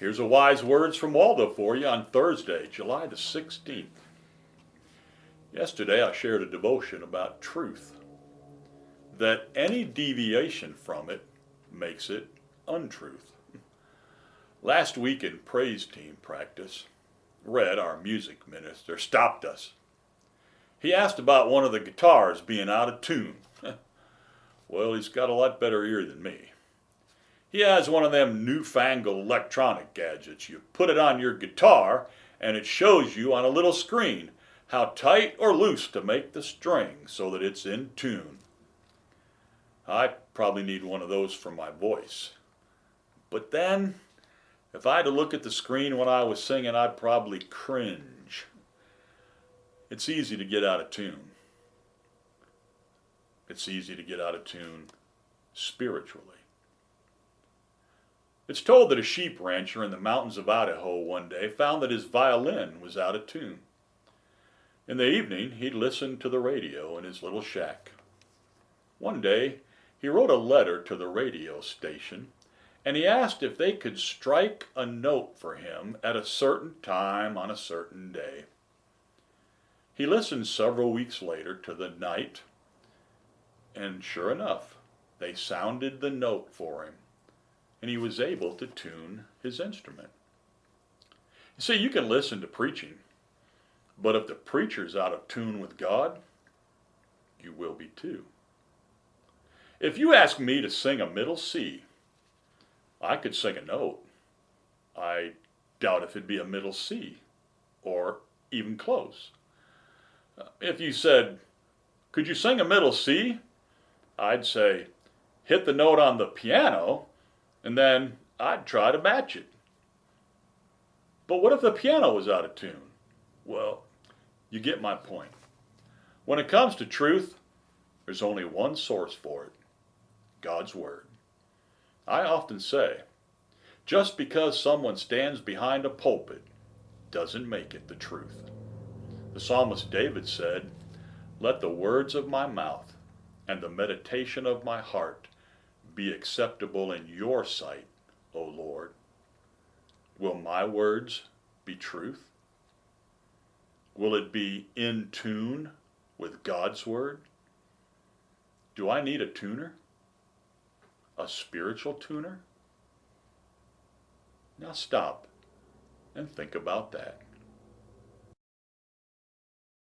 Here's a wise words from Waldo for you on Thursday, July the 16th. Yesterday I shared a devotion about truth, that any deviation from it makes it untruth. Last week in praise team practice, Red, our music minister, stopped us. He asked about one of the guitars being out of tune. Well, he's got a lot better ear than me. He has one of them newfangled electronic gadgets. You put it on your guitar and it shows you on a little screen how tight or loose to make the string so that it's in tune. I probably need one of those for my voice. But then, if I had to look at the screen when I was singing, I'd probably cringe. It's easy to get out of tune. It's easy to get out of tune spiritually. It's told that a sheep rancher in the mountains of Idaho one day found that his violin was out of tune. In the evening, he'd listen to the radio in his little shack. One day, he wrote a letter to the radio station, and he asked if they could strike a note for him at a certain time on a certain day. He listened several weeks later to the night, and sure enough, they sounded the note for him, and he was able to tune his instrument. You see, you can listen to preaching, but if the preacher's out of tune with God, you will be too. If you ask me to sing a middle C, I could sing a note. I doubt if it'd be a middle C, or even close. If you said, could you sing a middle C? I'd say, hit the note on the piano, and then I'd try to match it. But what if the piano was out of tune? Well, you get my point. When it comes to truth, there's only one source for it: God's Word. I often say, just because someone stands behind a pulpit doesn't make it the truth. The psalmist David said, "Let the words of my mouth and the meditation of my heart be acceptable in your sight, O Lord." Will my words be truth? Will it be in tune with God's Word? Do I need a tuner? A spiritual tuner? Now stop and think about that.